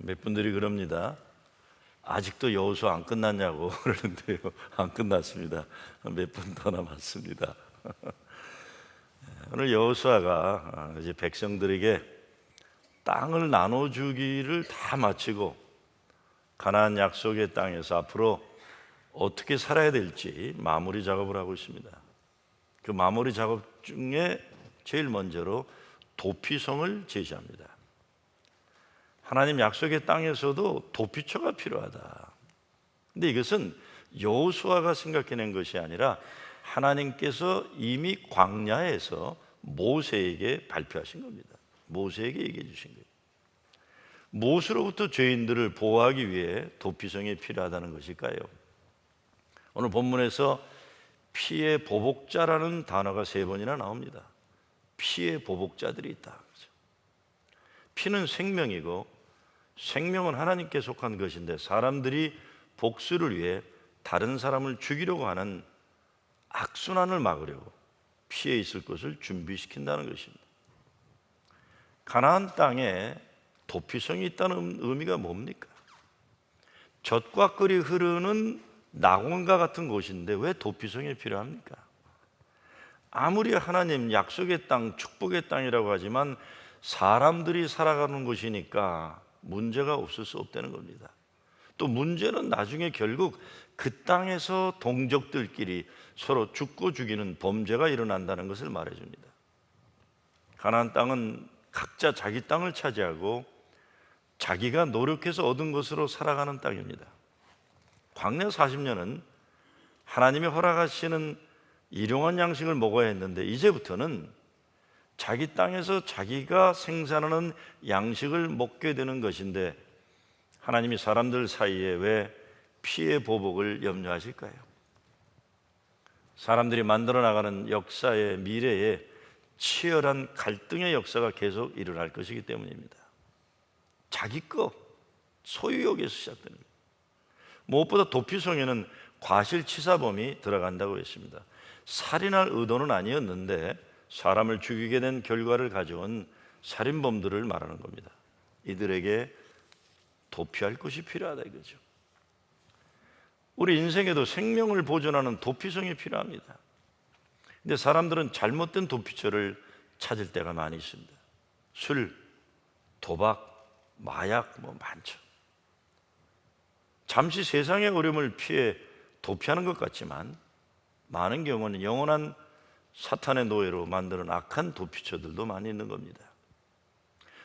몇 분들이 그럽니다. 아직도 여호수아 안 끝났냐고 그러는데요. 안 끝났습니다. 몇 분 더 남았습니다. 오늘 여호수아가 이제 백성들에게 땅을 나눠주기를 다 마치고 가나안 약속의 땅에서 앞으로 어떻게 살아야 될지 마무리 작업을 하고 있습니다. 그 마무리 작업 중에 제일 먼저로 도피성을 제시합니다. 하나님 약속의 땅에서도 도피처가 필요하다. 근데 이것은 여호수아가 생각해낸 것이 아니라 하나님께서 이미 광야에서 모세에게 발표하신 겁니다. 모세에게 얘기해 주신 거예요. 무엇으로부터 죄인들을 보호하기 위해 도피성이 필요하다는 것일까요? 오늘 본문에서 피의 보복자라는 단어가 3번이나 나옵니다. 피의 보복자들이 있다. 피는 생명이고 생명은 하나님께 속한 것인데 사람들이 복수를 위해 다른 사람을 죽이려고 하는 악순환을 막으려고 피해 있을 것을 준비시킨다는 것입니다. 가나안 땅에 도피성이 있다는 의미가 뭡니까? 젖과 꿀이 흐르는 낙원과 같은 곳인데 왜 도피성이 필요합니까? 아무리 하나님 약속의 땅, 축복의 땅이라고 하지만 사람들이 살아가는 곳이니까 문제가 없을 수 없다는 겁니다. 또 문제는 나중에 결국 그 땅에서 동족들끼리 서로 죽고 죽이는 범죄가 일어난다는 것을 말해줍니다. 가나안 땅은 각자 자기 땅을 차지하고 자기가 노력해서 얻은 것으로 살아가는 땅입니다. 광야 40년은 하나님이 허락하시는 일용한 양식을 먹어야 했는데 이제부터는 자기 땅에서 자기가 생산하는 양식을 먹게 되는 것인데 하나님이 사람들 사이에 왜 피해 보복을 염려하실까요? 사람들이 만들어 나가는 역사의 미래에 치열한 갈등의 역사가 계속 일어날 것이기 때문입니다. 자기 것, 소유욕에서 시작되는 거예요. 무엇보다 도피성에는 과실치사범이 들어간다고 했습니다. 살인할 의도는 아니었는데 사람을 죽이게 된 결과를 가져온 살인범들을 말하는 겁니다. 이들에게 도피할 것이 필요하다 이거죠. 우리 인생에도 생명을 보존하는 도피성이 필요합니다. 근데 사람들은 잘못된 도피처를 찾을 때가 많이 있습니다. 술, 도박, 마약 많죠. 잠시 세상의 어려움을 피해 도피하는 것 같지만 많은 경우는 영원한 사탄의 노예로 만드는 악한 도피처들도 많이 있는 겁니다.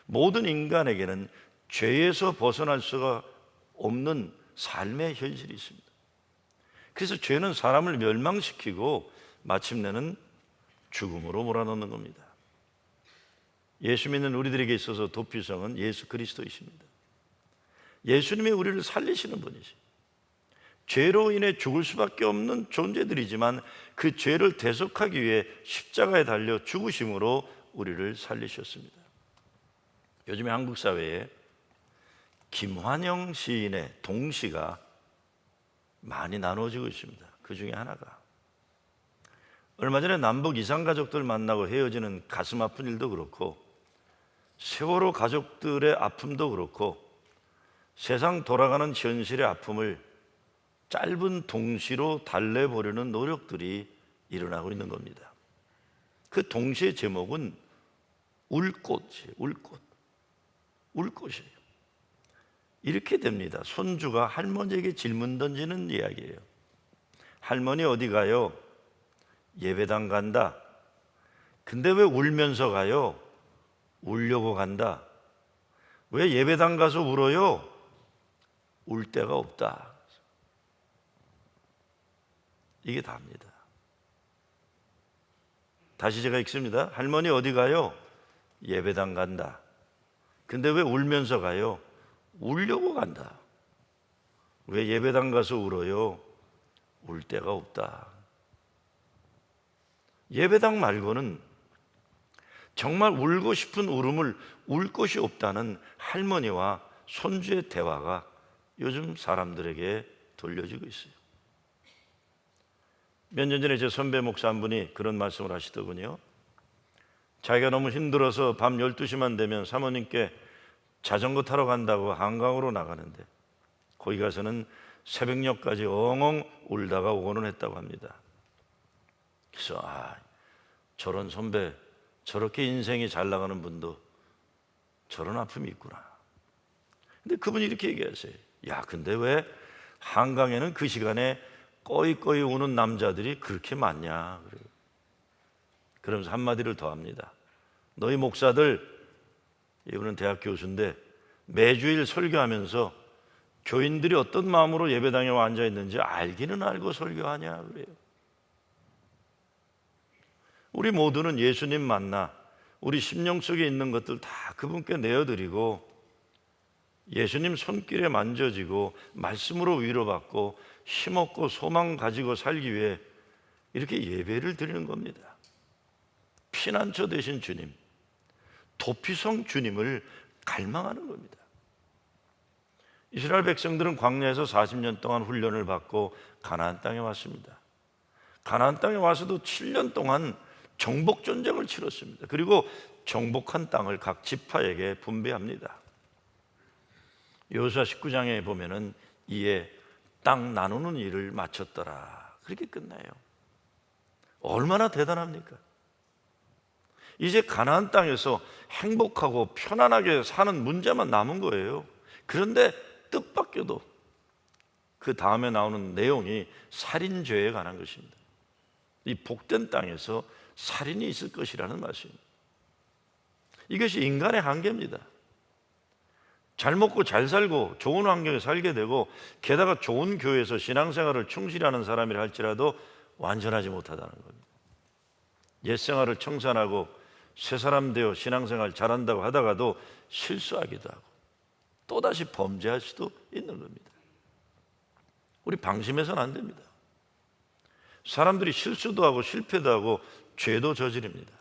모든 인간에게는 죄에서 벗어날 수가 없는 삶의 현실이 있습니다. 그래서 죄는 사람을 멸망시키고 마침내는 죽음으로 몰아넣는 겁니다. 예수 믿는 우리들에게 있어서 도피성은 예수 그리스도이십니다. 예수님이 우리를 살리시는 분이시. 죄로 인해 죽을 수밖에 없는 존재들이지만 그 죄를 대속하기 위해 십자가에 달려 죽으심으로 우리를 살리셨습니다. 요즘에 한국 사회에 김환영 시인의 동시가 많이 나눠지고 있습니다. 그 중에 하나가 얼마 전에 남북 이산가족들 만나고 헤어지는 가슴 아픈 일도 그렇고 세월호 가족들의 아픔도 그렇고 세상 돌아가는 현실의 아픔을 짧은 동시로 달래보려는 노력들이 일어나고 있는 겁니다. 그 동시의 제목은 울꽃이에요. 울꽃이에요. 이렇게 됩니다. 손주가 할머니에게 질문 던지는 이야기예요. 할머니 어디 가요? 예배당 간다. 근데 왜 울면서 가요? 울려고 간다. 왜 예배당 가서 울어요? 울 데가 없다. 이게 답니다. 다시 제가 읽습니다. 할머니 어디 가요? 예배당 간다. 근데 왜 울면서 가요? 울려고 간다. 왜 예배당 가서 울어요? 울 데가 없다. 예배당 말고는 정말 울고 싶은 울음을 울 곳이 없다는 할머니와 손주의 대화가 요즘 사람들에게 들려지고 있어요. 몇 년 전에 제 선배 목사 한 분이 그런 말씀을 하시더군요. 자기가 너무 힘들어서 밤 12시만 되면 사모님께 자전거 타러 간다고 한강으로 나가는데 거기 가서는 새벽녘까지 엉엉 울다가 오고는 했다고 합니다. 그래서 저런 선배, 저렇게 인생이 잘 나가는 분도 저런 아픔이 있구나. 근데 그분이 이렇게 얘기하세요. 야, 근데 왜 한강에는 그 시간에 꺼이꺼이 우는 남자들이 그렇게 많냐. 그러면서 한마디를 더 합니다. 너희 목사들, 이분은 대학 교수인데 매주일 설교하면서 교인들이 어떤 마음으로 예배당에 와 앉아 있는지 알기는 알고 설교하냐 그래요. 우리 모두는 예수님 만나 우리 심령 속에 있는 것들 다 그분께 내어드리고 예수님 손길에 만져지고 말씀으로 위로받고 힘없고 소망 가지고 살기 위해 이렇게 예배를 드리는 겁니다. 피난처 되신 주님, 도피성 주님을 갈망하는 겁니다. 이스라엘 백성들은 광야에서 40년 동안 훈련을 받고 가나안 땅에 왔습니다. 가나안 땅에 와서도 7년 동안 정복 전쟁을 치렀습니다. 그리고 정복한 땅을 각 지파에게 분배합니다. 여호수아 19장에 보면은 이에 땅 나누는 일을 마쳤더라. 그렇게 끝나요. 얼마나 대단합니까? 이제 가나안 땅에서 행복하고 편안하게 사는 문제만 남은 거예요. 그런데 뜻밖에도 그 다음에 나오는 내용이 살인죄에 관한 것입니다. 이 복된 땅에서 살인이 있을 것이라는 말씀입니다. 이것이 인간의 한계입니다. 잘 먹고 잘 살고 좋은 환경에 살게 되고 게다가 좋은 교회에서 신앙생활을 충실히 하는 사람이라 할지라도 완전하지 못하다는 겁니다. 옛생활을 청산하고 새 사람 되어 신앙생활 잘한다고 하다가도 실수하기도 하고 또다시 범죄할 수도 있는 겁니다. 우리 방심해서는 안 됩니다. 사람들이 실수도 하고 실패도 하고 죄도 저지릅니다.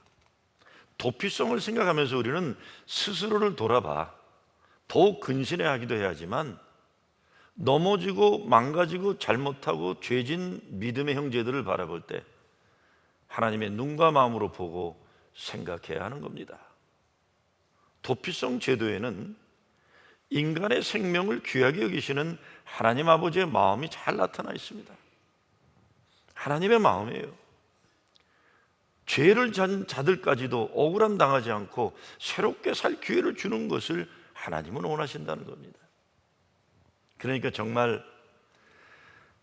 도피성을 생각하면서 우리는 스스로를 돌아봐 더욱 근신해야 하기도 해야지만 넘어지고 망가지고 잘못하고 죄진 믿음의 형제들을 바라볼 때 하나님의 눈과 마음으로 보고 생각해야 하는 겁니다. 도피성 제도에는 인간의 생명을 귀하게 여기시는 하나님 아버지의 마음이 잘 나타나 있습니다. 하나님의 마음이에요. 죄를 잔 자들까지도 억울함 당하지 않고 새롭게 살 기회를 주는 것을 하나님은 원하신다는 겁니다. 그러니까 정말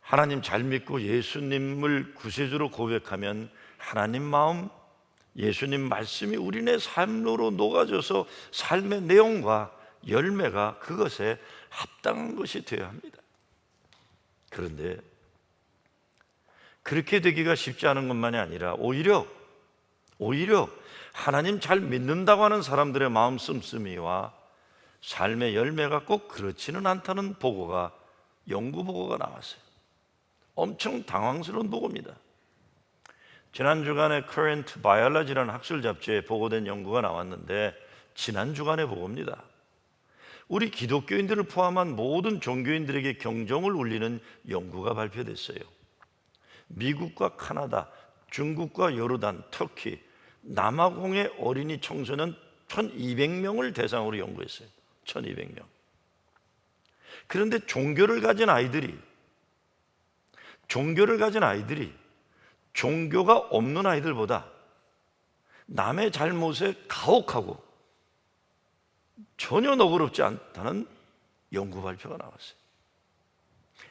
하나님 잘 믿고 예수님을 구세주로 고백하면 하나님 마음, 예수님 말씀이 우리네 삶으로 녹아져서 삶의 내용과 열매가 그것에 합당한 것이 되어야 합니다. 그런데 그렇게 되기가 쉽지 않은 것만이 아니라 오히려 하나님 잘 믿는다고 하는 사람들의 마음 씀씀이와 삶의 열매가 꼭 그렇지는 않다는 보고가, 연구 보고가 나왔어요. 엄청 당황스러운 보고입니다. 지난 주간에 Current Biology라는 학술 잡지에 보고된 연구가 나왔는데 지난 주간의 보고입니다. 우리 기독교인들을 포함한 모든 종교인들에게 경종을 울리는 연구가 발표됐어요. 미국과 카나다, 중국과 요르단, 터키, 남아공의 어린이 청소년 1200명을 대상으로 연구했어요. 1200명. 그런데 종교를 가진 아이들이 종교가 없는 아이들보다 남의 잘못에 가혹하고 전혀 너그럽지 않다는 연구 발표가 나왔어요.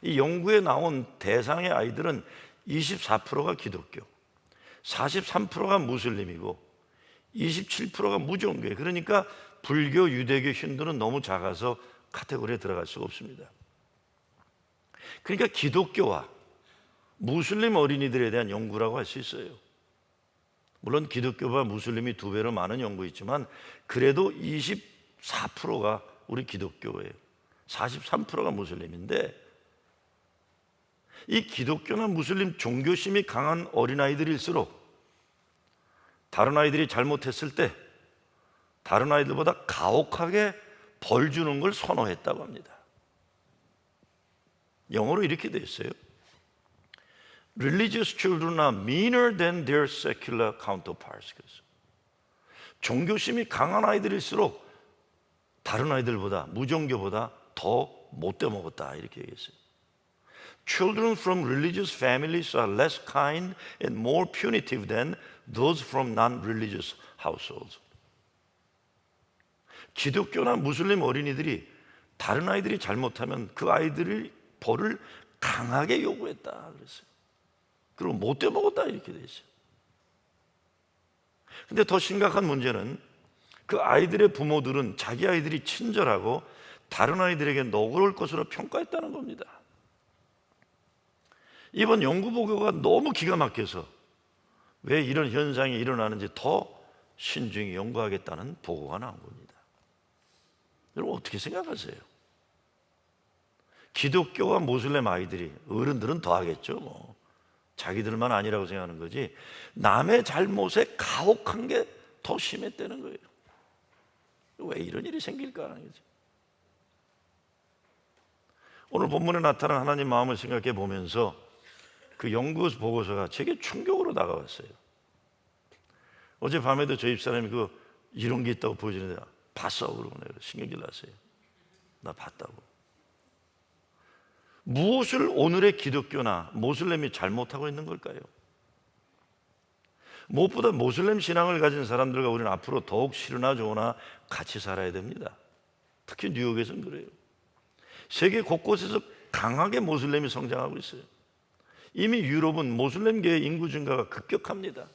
이 연구에 나온 대상의 아이들은 24%가 기독교, 43%가 무슬림이고 27%가 무종교예요. 그러니까 불교, 유대교, 힌두는 너무 작아서 카테고리에 들어갈 수가 없습니다. 그러니까 기독교와 무슬림 어린이들에 대한 연구라고 할 수 있어요. 물론 기독교와 무슬림이 2배로 많은 연구 있지만 그래도 24%가 우리 기독교예요. 43%가 무슬림인데 이 기독교나 무슬림 종교심이 강한 어린아이들일수록 다른 아이들이 잘못했을 때 다른 아이들보다 가혹하게 벌 주는 걸 선호했다고 합니다. 영어로 이렇게 돼 있어요. Religious children are meaner than their secular counterparts. 종교심이 강한 아이들일수록 다른 아이들보다, 무종교보다 더 못돼 먹었다 이렇게 얘기했어요. Children from religious families are less kind and more punitive than those from non-religious households. 기독교나 무슬림 어린이들이 다른 아이들이 잘못하면 그 아이들의 벌을 강하게 요구했다 그랬어요. 그리고 못돼 먹었다 이렇게 돼 있어요. 근데 더 심각한 문제는 그 아이들의 부모들은 자기 아이들이 친절하고 다른 아이들에게 너그러울 것으로 평가했다는 겁니다. 이번 연구 보고가 너무 기가 막혀서 왜 이런 현상이 일어나는지 더 신중히 연구하겠다는 보고가 나온 겁니다. 여러분 어떻게 생각하세요? 기독교와 모슬렘 아이들이, 어른들은 더 하겠죠 뭐. 자기들만 아니라고 생각하는 거지 남의 잘못에 가혹한 게 더 심했다는 거예요. 왜 이런 일이 생길까? 오늘 본문에 나타난 하나님 마음을 생각해 보면서 그 연구 보고서가 제게 충격으로 다가왔어요. 어젯밤에도 저희 집사람이 이런 게 있다고 보여주는데 봤어? 그러고 내가 신경질 났어요. 나 봤다고. 무엇을 오늘의 기독교나 모슬렘이 잘못하고 있는 걸까요? 무엇보다 모슬렘 신앙을 가진 사람들과 우리는 앞으로 더욱 싫으나 좋으나 같이 살아야 됩니다. 특히 뉴욕에서는 그래요. 세계 곳곳에서 강하게 모슬렘이 성장하고 있어요. 이미 유럽은 모슬렘계의 인구 증가가 급격합니다.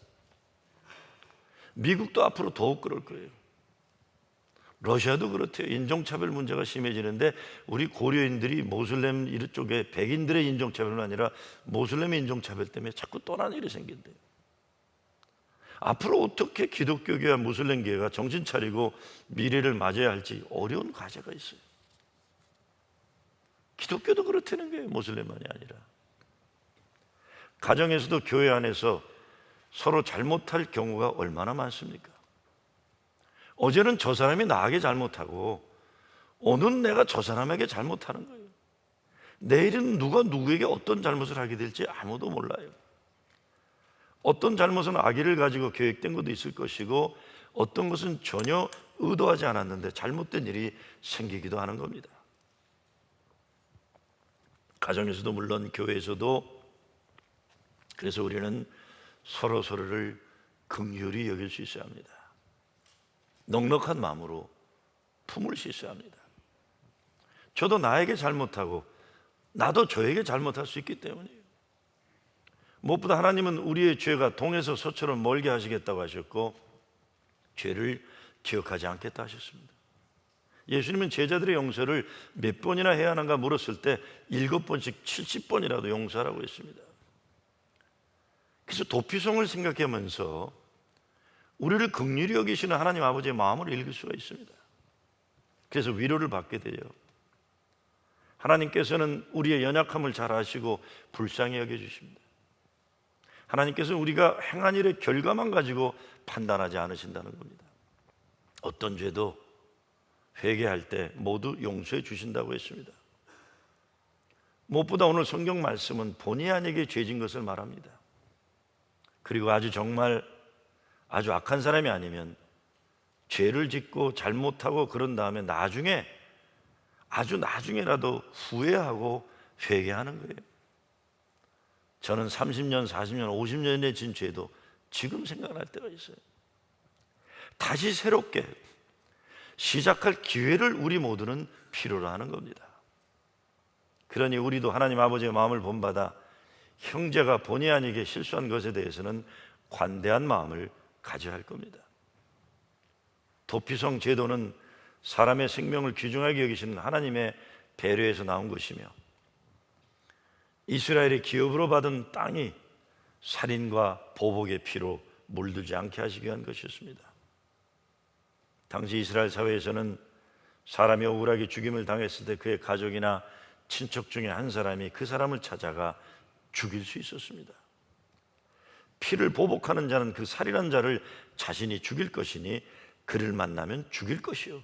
미국도 앞으로 더욱 그럴 거예요. 러시아도 그렇대요. 인종차별 문제가 심해지는데 우리 고려인들이 모슬렘 이쪽에 백인들의 인종차별은 아니라 모슬렘의 인종차별 때문에 자꾸 떠나는 일이 생긴대요. 앞으로 어떻게 기독교계와 모슬렘계가 정신 차리고 미래를 맞아야 할지 어려운 과제가 있어요. 기독교도 그렇다는 거예요. 모슬렘만이 아니라. 가정에서도 교회 안에서 서로 잘못할 경우가 얼마나 많습니까? 어제는 저 사람이 나에게 잘못하고 오늘은 내가 저 사람에게 잘못하는 거예요. 내일은 누가 누구에게 어떤 잘못을 하게 될지 아무도 몰라요. 어떤 잘못은 악의를 가지고 계획된 것도 있을 것이고 어떤 것은 전혀 의도하지 않았는데 잘못된 일이 생기기도 하는 겁니다. 가정에서도 물론 교회에서도. 그래서 우리는 서로를 긍휼히 여길 수 있어야 합니다. 넉넉한 마음으로 품을 수 있어야 합니다. 저도 나에게 잘못하고 나도 저에게 잘못할 수 있기 때문이에요. 무엇보다 하나님은 우리의 죄가 동에서 서처럼 멀게 하시겠다고 하셨고 죄를 기억하지 않겠다 하셨습니다. 예수님은 제자들의 용서를 몇 번이나 해야 하는가 물었을 때 7번씩 70번이라도 용서하라고 했습니다. 그래서 도피성을 생각하면서 우리를 긍휼히 여기시는 하나님 아버지의 마음을 읽을 수가 있습니다. 그래서 위로를 받게 돼요. 하나님께서는 우리의 연약함을 잘 아시고 불쌍히 여겨주십니다. 하나님께서는 우리가 행한 일의 결과만 가지고 판단하지 않으신다는 겁니다. 어떤 죄도 회개할 때 모두 용서해 주신다고 했습니다. 무엇보다 오늘 성경 말씀은 본의 아니게 죄진 것을 말합니다. 그리고 정말 아주 악한 사람이 아니면 죄를 짓고 잘못하고 그런 다음에 나중에라도 후회하고 회개하는 거예요. 저는 30년, 40년, 50년에 진 죄도 지금 생각날 때가 있어요. 다시 새롭게 시작할 기회를 우리 모두는 필요로 하는 겁니다. 그러니 우리도 하나님 아버지의 마음을 본받아 형제가 본의 아니게 실수한 것에 대해서는 관대한 마음을 가져야 할 겁니다. 도피성 제도는 사람의 생명을 귀중하게 여기시는 하나님의 배려에서 나온 것이며 이스라엘의 기업으로 받은 땅이 살인과 보복의 피로 물들지 않게 하시기 위한 것이었습니다. 당시 이스라엘 사회에서는 사람이 억울하게 죽임을 당했을 때 그의 가족이나 친척 중에 한 사람이 그 사람을 찾아가 죽일 수 있었습니다. 피를 보복하는 자는 그 살인한 자를 자신이 죽일 것이니 그를 만나면 죽일 것이요.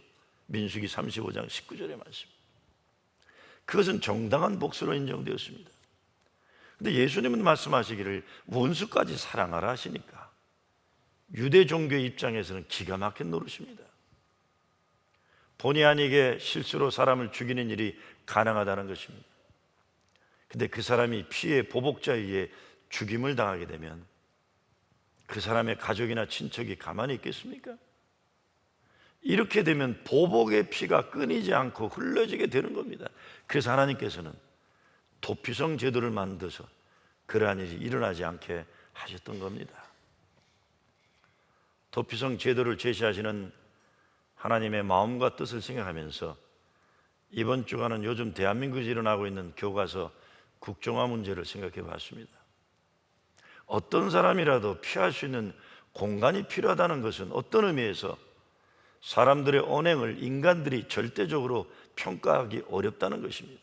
민수기 35장 19절의 말씀. 그것은 정당한 복수로 인정되었습니다. 근데 예수님은 말씀하시기를 원수까지 사랑하라 하시니까 유대 종교의 입장에서는 기가 막힌 노릇입니다. 본의 아니게 실수로 사람을 죽이는 일이 가능하다는 것입니다. 근데 그 사람이 피해 보복자에 의해 죽임을 당하게 되면 그 사람의 가족이나 친척이 가만히 있겠습니까? 이렇게 되면 보복의 피가 끊이지 않고 흘러지게 되는 겁니다. 그래서 하나님께서는 도피성 제도를 만들어서 그러한 일이 일어나지 않게 하셨던 겁니다. 도피성 제도를 제시하시는 하나님의 마음과 뜻을 생각하면서 이번 주간은 요즘 대한민국에서 일어나고 있는 교과서 국정화 문제를 생각해 봤습니다. 어떤 사람이라도 피할 수 있는 공간이 필요하다는 것은 어떤 의미에서 사람들의 언행을 인간들이 절대적으로 평가하기 어렵다는 것입니다.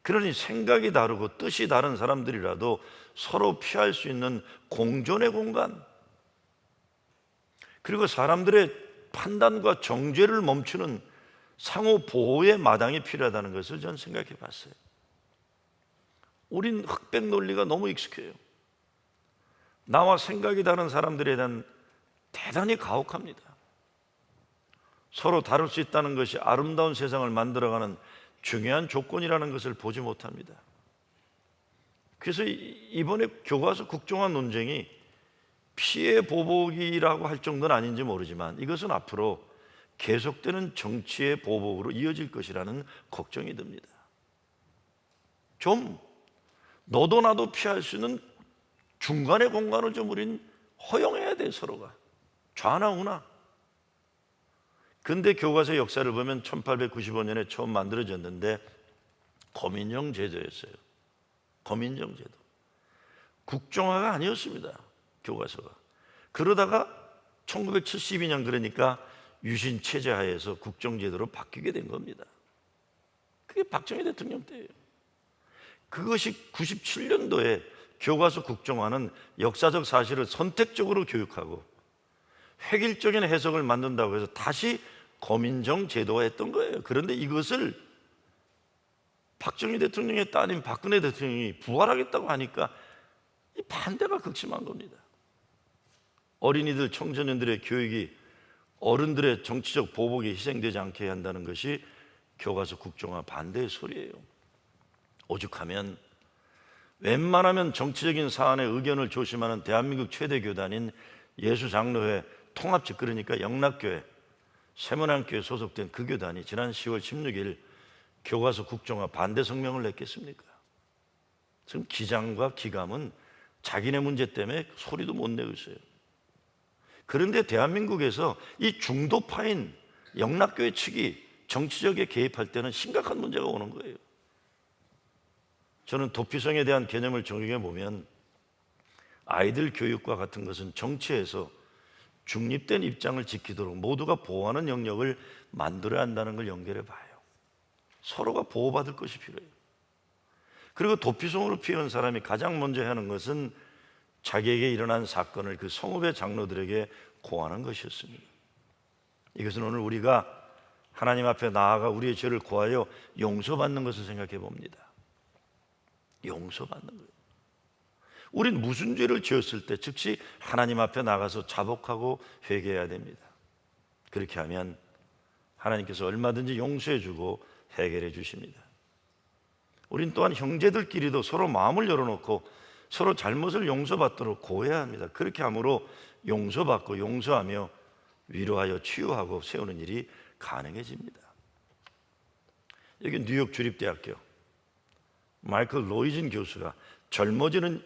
그러니 생각이 다르고 뜻이 다른 사람들이라도 서로 피할 수 있는 공존의 공간, 그리고 사람들의 판단과 정죄를 멈추는 상호 보호의 마당이 필요하다는 것을 저는 생각해 봤어요. 우린 흑백 논리가 너무 익숙해요. 나와 생각이 다른 사람들에 대한 대단히 가혹합니다. 서로 다룰 수 있다는 것이 아름다운 세상을 만들어가는 중요한 조건이라는 것을 보지 못합니다. 그래서 이번에 교과서 국정화 논쟁이 피해 보복이라고 할 정도는 아닌지 모르지만 이것은 앞으로 계속되는 정치의 보복으로 이어질 것이라는 걱정이 듭니다. 좀 너도 나도 피할 수 있는 중간의 공간을 좀 우린 허용해야 돼. 서로가 좌나 우나. 근대 교과서 역사를 보면 1895년에 처음 만들어졌는데 거민정 제도였어요. 거민정 제도. 국정화가 아니었습니다. 교과서가. 그러다가 1972년 그러니까 유신 체제 하에서 국정제도로 바뀌게 된 겁니다. 그게 박정희 대통령 때예요. 그것이 97년도에 교과서 국정화는 역사적 사실을 선택적으로 교육하고 획일적인 해석을 만든다고 해서 다시 거민정 제도화했던 거예요. 그런데 이것을 박정희 대통령의 딸인 박근혜 대통령이 부활하겠다고 하니까 이 반대가 극심한 겁니다. 어린이들, 청소년들의 교육이 어른들의 정치적 보복에 희생되지 않게 한다는 것이 교과서 국정화 반대의 소리예요. 오죽하면 웬만하면 정치적인 사안에 의견을 조심하는 대한민국 최대 교단인 예수장로회 통합측, 그러니까 영락교회, 세문안교회 소속된 그 교단이 지난 10월 16일 교과서 국정화 반대 성명을 냈겠습니까? 지금 기장과 기감은 자기네 문제 때문에 소리도 못 내고 있어요. 그런데 대한민국에서 이 중도파인 영락교회 측이 정치적에 개입할 때는 심각한 문제가 오는 거예요. 저는 도피성에 대한 개념을 적용해 보면 아이들 교육과 같은 것은 정치에서 중립된 입장을 지키도록 모두가 보호하는 영역을 만들어야 한다는 걸 연결해 봐요. 서로가 보호받을 것이 필요해요. 그리고 도피성으로 피해온 사람이 가장 먼저 해야 하는 것은 자기에게 일어난 사건을 그 성읍의 장로들에게 고하는 것이었습니다. 이것은 오늘 우리가 하나님 앞에 나아가 우리의 죄를 고하여 용서받는 것을 생각해 봅니다. 용서받는 거예요. 우린 무슨 죄를 지었을 때 즉시 하나님 앞에 나가서 자복하고 회개해야 됩니다. 그렇게 하면 하나님께서 얼마든지 용서해 주고 해결해 주십니다. 우린 또한 형제들끼리도 서로 마음을 열어놓고 서로 잘못을 용서받도록 고해야 합니다. 그렇게 함으로 용서받고 용서하며 위로하여 치유하고 세우는 일이 가능해집니다. 여기 뉴욕 주립대학교 마이클 로이진 교수가 젊어지는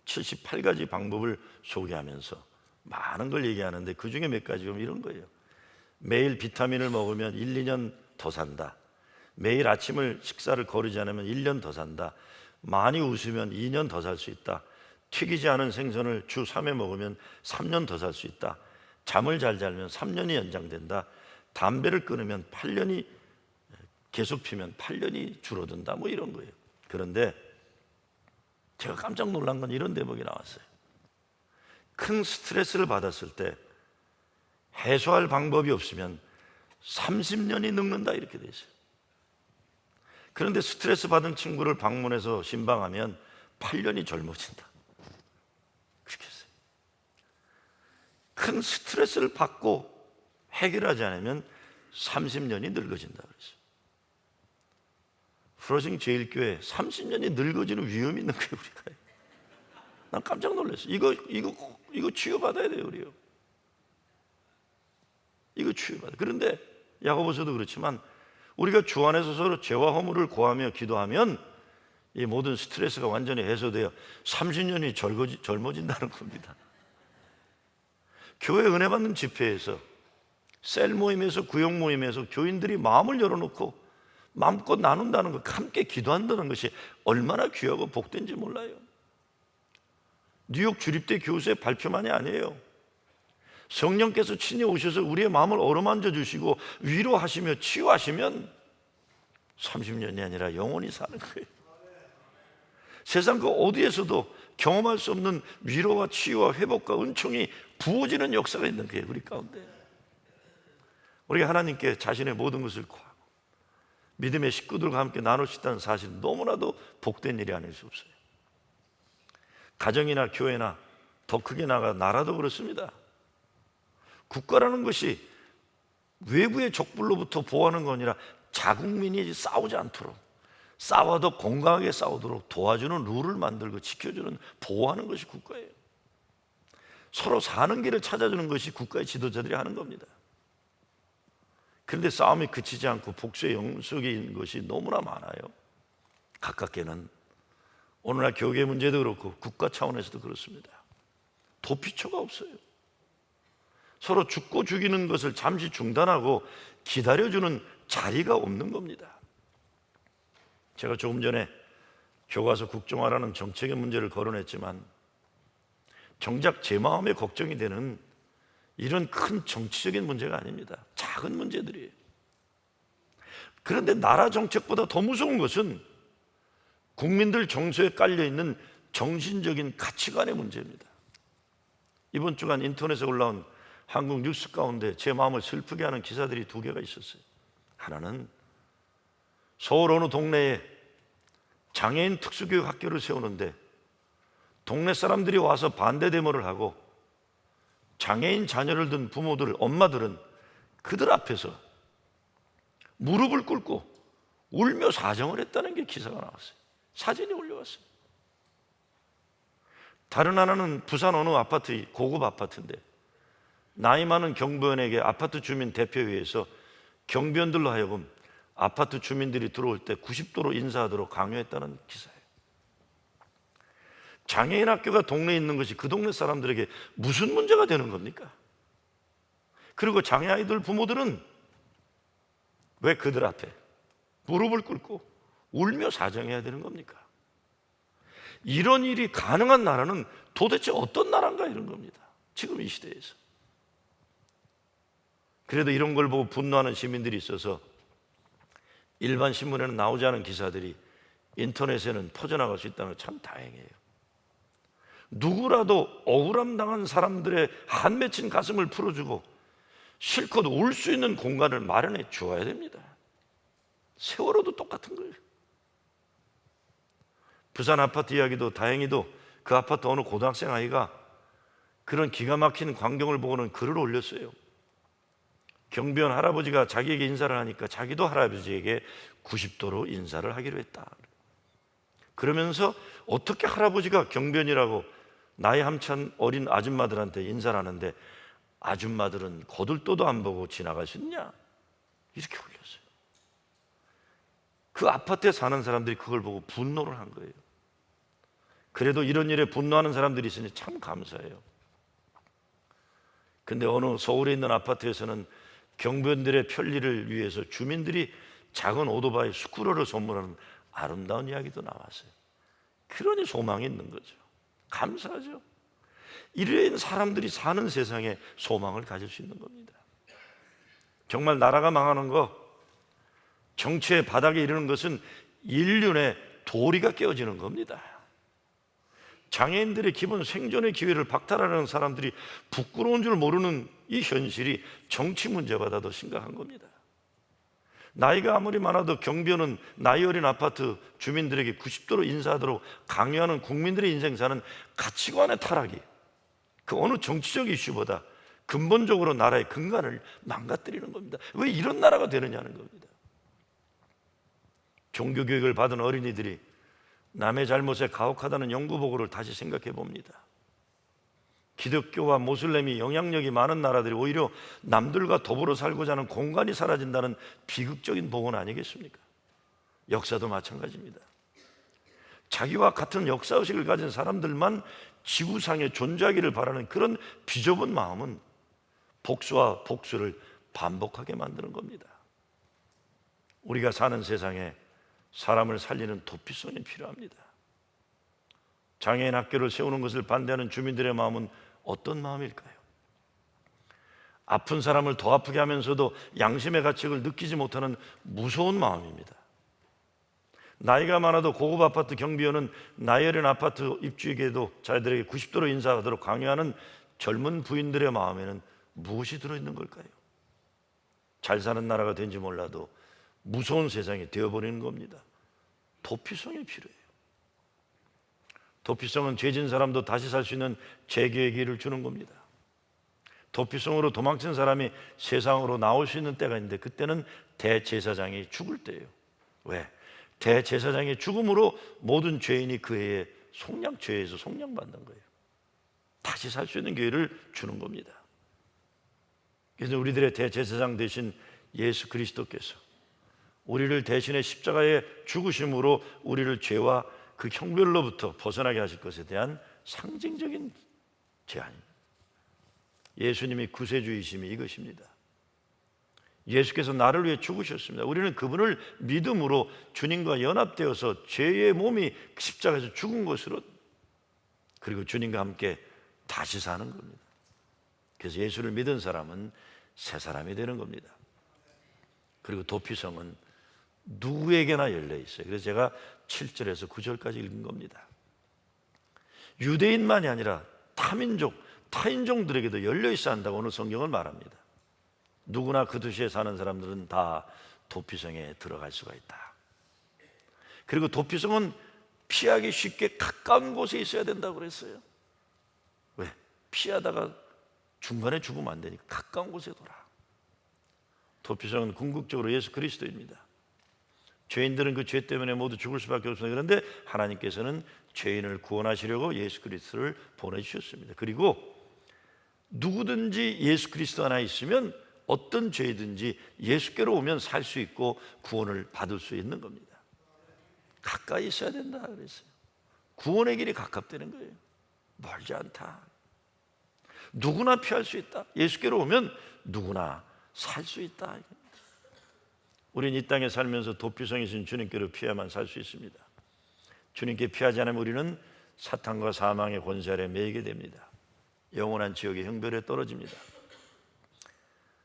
78가지 방법을 소개하면서 많은 걸 얘기하는데 그 중에 몇 가지 이런 거예요. 매일 비타민을 먹으면 1, 2년 더 산다. 매일 아침을 식사를 거르지 않으면 1년 더 산다. 많이 웃으면 2년 더 살 수 있다. 튀기지 않은 생선을 주 3회 먹으면 3년 더 살 수 있다. 잠을 잘 자면 3년이 연장된다. 담배를 끊으면 8년이 계속 피면 8년이 줄어든다. 뭐 이런 거예요. 그런데 제가 깜짝 놀란 건 이런 대목이 나왔어요. 큰 스트레스를 받았을 때 해소할 방법이 없으면 30년이 늙는다 이렇게 돼 있어요. 그런데 스트레스 받은 친구를 방문해서 신방하면 8년이 젊어진다. 그렇게 했어요. 큰 스트레스를 받고 해결하지 않으면 30년이 늙어진다 그랬어요. 프로징 제1교회 30년이 늙어지는 위험이 있는 거예요, 우리가. 난 깜짝 놀랐어요. 이거 치유받아야 돼요, 우리요. 이거 치유받아. 그런데 야고보서도 그렇지만 우리가 주 안에서 서로 죄와 허물을 고하며 기도하면 이 모든 스트레스가 완전히 해소되어 30년이 젊어진다는 겁니다. 교회 은혜 받는 집회에서, 셀 모임에서, 구역 모임에서 교인들이 마음을 열어놓고 마음껏 나눈다는 것, 함께 기도한다는 것이 얼마나 귀하고 복된지 몰라요. 뉴욕 주립대 교수의 발표만이 아니에요. 성령께서 친히 오셔서 우리의 마음을 어루만져 주시고 위로하시며 치유하시면 30년이 아니라 영원히 사는 거예요. 세상 그 어디에서도 경험할 수 없는 위로와 치유와 회복과 은총이 부어지는 역사가 있는 거예요, 우리 가운데. 우리가 하나님께 자신의 모든 것을 구하고 믿음의 식구들과 함께 나눌 수 있다는 사실은 너무나도 복된 일이 아닐 수 없어요. 가정이나 교회나 더 크게 나가 나라도 그렇습니다. 국가라는 것이 외부의 적불로부터 보호하는 거 아니라 자국민이 싸우지 않도록, 싸워도 건강하게 싸우도록 도와주는 룰을 만들고 지켜주는, 보호하는 것이 국가예요. 서로 사는 길을 찾아주는 것이 국가의 지도자들이 하는 겁니다. 그런데 싸움이 그치지 않고 복수의 영속인 것이 너무나 많아요. 가깝게는 오늘날 교계 문제도 그렇고 국가 차원에서도 그렇습니다. 도피처가 없어요. 서로 죽고 죽이는 것을 잠시 중단하고 기다려주는 자리가 없는 겁니다. 제가 조금 전에 교과서 국정화라는 정책의 문제를 거론했지만 정작 제 마음에 걱정이 되는 이런 큰 정치적인 문제가 아닙니다. 작은 문제들이에요. 그런데 나라 정책보다 더 무서운 것은 국민들 정서에 깔려있는 정신적인 가치관의 문제입니다. 이번 주간 인터넷에 올라온 한국 뉴스 가운데 제 마음을 슬프게 하는 기사들이 2개가 있었어요. 하나는 서울 어느 동네에 장애인 특수교육 학교를 세우는데 동네 사람들이 와서 반대 데모를 하고 장애인 자녀를 둔 부모들, 엄마들은 그들 앞에서 무릎을 꿇고 울며 사정을 했다는 게 기사가 나왔어요. 사진이 올려왔어요. 다른 하나는 부산 어느 아파트, 고급 아파트인데 나이 많은 경비원에게 아파트 주민 대표회에서 경비원들로 하여금 아파트 주민들이 들어올 때 90도로 인사하도록 강요했다는 기사예요. 장애인 학교가 동네에 있는 것이 그 동네 사람들에게 무슨 문제가 되는 겁니까? 그리고 장애 아이들 부모들은 왜 그들 앞에 무릎을 꿇고 울며 사정해야 되는 겁니까? 이런 일이 가능한 나라는 도대체 어떤 나라인가, 이런 겁니다. 지금 이 시대에서. 그래도 이런 걸 보고 분노하는 시민들이 있어서 일반 신문에는 나오지 않은 기사들이 인터넷에는 퍼져나갈 수 있다는 건 참 다행이에요. 누구라도 억울함 당한 사람들의 한 맺힌 가슴을 풀어주고 실컷 울 수 있는 공간을 마련해 주어야 됩니다. 세월호도 똑같은 거예요. 부산 아파트 이야기도 다행히도 그 아파트 어느 고등학생 아이가 그런 기가 막힌 광경을 보고는 글을 올렸어요. 경비원 할아버지가 자기에게 인사를 하니까 자기도 할아버지에게 90도로 인사를 하기로 했다. 그러면서 어떻게 할아버지가 경비원이라고 나이 한참 어린 아줌마들한테 인사를 하는데 아줌마들은 거들떠도 안 보고 지나갈 수 있냐? 이렇게 올렸어요. 그 아파트에 사는 사람들이 그걸 보고 분노를 한 거예요. 그래도 이런 일에 분노하는 사람들이 있으니 참 감사해요. 근데 어느 서울에 있는 아파트에서는 경비원들의 편리를 위해서 주민들이 작은 오토바이 스쿠터를 선물하는 아름다운 이야기도 나왔어요. 그러니 소망이 있는 거죠. 감사하죠. 이런 사람들이 사는 세상에 소망을 가질 수 있는 겁니다. 정말 나라가 망하는 거, 정치의 바닥에 이르는 것은 인륜의 도리가 깨어지는 겁니다. 장애인들의 기본 생존의 기회를 박탈하는 사람들이 부끄러운 줄 모르는 이 현실이 정치 문제보다 더 심각한 겁니다. 나이가 아무리 많아도 경비원은 나이 어린 아파트 주민들에게 90도로 인사하도록 강요하는 국민들의 인생사는 가치관의 타락이 그 어느 정치적 이슈보다 근본적으로 나라의 근간을 망가뜨리는 겁니다. 왜 이런 나라가 되느냐는 겁니다. 종교교육을 받은 어린이들이 남의 잘못에 가혹하다는 연구 보고를 다시 생각해 봅니다. 기독교와 모슬렘이 영향력이 많은 나라들이 오히려 남들과 더불어 살고자 하는 공간이 사라진다는 비극적인 보고는 아니겠습니까? 역사도 마찬가지입니다. 자기와 같은 역사의식을 가진 사람들만 지구상에 존재하기를 바라는 그런 비좁은 마음은 복수와 복수를 반복하게 만드는 겁니다. 우리가 사는 세상에 사람을 살리는 도피성이 필요합니다. 장애인 학교를 세우는 것을 반대하는 주민들의 마음은 어떤 마음일까요? 아픈 사람을 더 아프게 하면서도 양심의 가책을 느끼지 못하는 무서운 마음입니다. 나이가 많아도 고급 아파트 경비원은 나이 어린 아파트 입주에게도 자녀들에게 90도로 인사하도록 강요하는 젊은 부인들의 마음에는 무엇이 들어있는 걸까요? 잘 사는 나라가 된지 몰라도 무서운 세상이 되어버리는 겁니다. 도피성이 필요해요. 도피성은 죄진 사람도 다시 살 수 있는 재개의 기회를 주는 겁니다. 도피성으로 도망친 사람이 세상으로 나올 수 있는 때가 있는데 그때는 대제사장이 죽을 때예요. 왜? 대제사장의 죽음으로 모든 죄인이 그 해에 죄에서 속량받는 거예요. 다시 살 수 있는 기회를 주는 겁니다. 그래서 우리들의 대제사장 대신 예수 그리스도께서 우리를 대신해 십자가에 죽으심으로 우리를 죄와 그 형벌로부터 벗어나게 하실 것에 대한 상징적인 제안입니다. 예수님이 구세주이심이 이것입니다. 예수께서 나를 위해 죽으셨습니다. 우리는 그분을 믿음으로 주님과 연합되어서 죄의 몸이 십자가에서 죽은 것으로, 그리고 주님과 함께 다시 사는 겁니다. 그래서 예수를 믿은 사람은 새 사람이 되는 겁니다. 그리고 도피성은 누구에게나 열려 있어요. 그래서 제가 7절에서 9절까지 읽은 겁니다. 유대인만이 아니라 타민족, 타인종들에게도 열려 있어야 한다고 오늘 성경을 말합니다. 누구나 그 도시에 사는 사람들은 다 도피성에 들어갈 수가 있다. 그리고 도피성은 피하기 쉽게 가까운 곳에 있어야 된다고 그랬어요. 왜? 피하다가 중간에 죽으면 안 되니까 가까운 곳에 돌아. 도피성은 궁극적으로 예수 그리스도입니다. 죄인들은 그 죄 때문에 모두 죽을 수밖에 없습니다. 그런데 하나님께서는 죄인을 구원하시려고 예수 그리스도를 보내주셨습니다. 그리고 누구든지 예수 그리스도 하나 있으면 어떤 죄든지 예수께로 오면 살 수 있고 구원을 받을 수 있는 겁니다. 가까이 있어야 된다 그랬어요. 구원의 길이 가깝다는 거예요. 멀지 않다. 누구나 피할 수 있다. 예수께로 오면 누구나 살 수 있다. 우리는 이 땅에 살면서 도피성이신 주님께로 피해야만 살 수 있습니다. 주님께 피하지 않으면 우리는 사탄과 사망의 권세 아래 매이게 됩니다. 영원한 지옥의 형벌에 떨어집니다.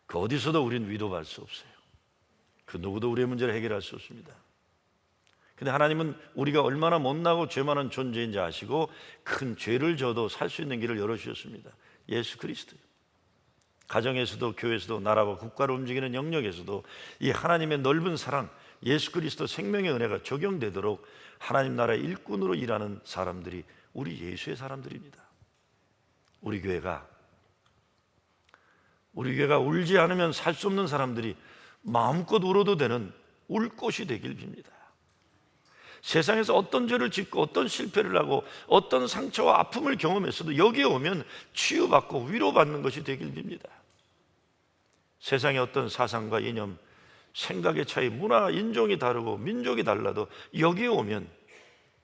그 어디서도 우리는 위로받을 수 없어요. 그 누구도 우리의 문제를 해결할 수 없습니다. 근데 하나님은 우리가 얼마나 못나고 죄 많은 존재인지 아시고 큰 죄를 져도 살 수 있는 길을 열어주셨습니다. 예수 그리스도요. 가정에서도 교회에서도 나라와 국가를 움직이는 영역에서도 이 하나님의 넓은 사랑, 예수 그리스도 생명의 은혜가 적용되도록 하나님 나라의 일꾼으로 일하는 사람들이 우리 예수의 사람들입니다. 우리 교회가 울지 않으면 살 수 없는 사람들이 마음껏 울어도 되는 울 곳이 되길 빕니다. 세상에서 어떤 죄를 짓고 어떤 실패를 하고 어떤 상처와 아픔을 경험했어도 여기에 오면 치유받고 위로받는 것이 되길 빕니다. 세상의 어떤 사상과 이념, 생각의 차이, 문화, 인종이 다르고 민족이 달라도 여기에 오면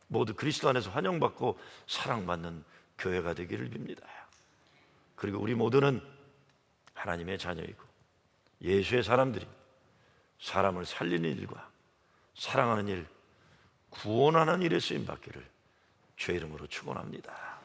모두 그리스도 안에서 환영받고 사랑받는 교회가 되기를 빕니다. 그리고 우리 모두는 하나님의 자녀이고 예수의 사람들이 사람을 살리는 일과 사랑하는 일, 구원하는 일에 쓰임받기를 주의 이름으로 축원합니다.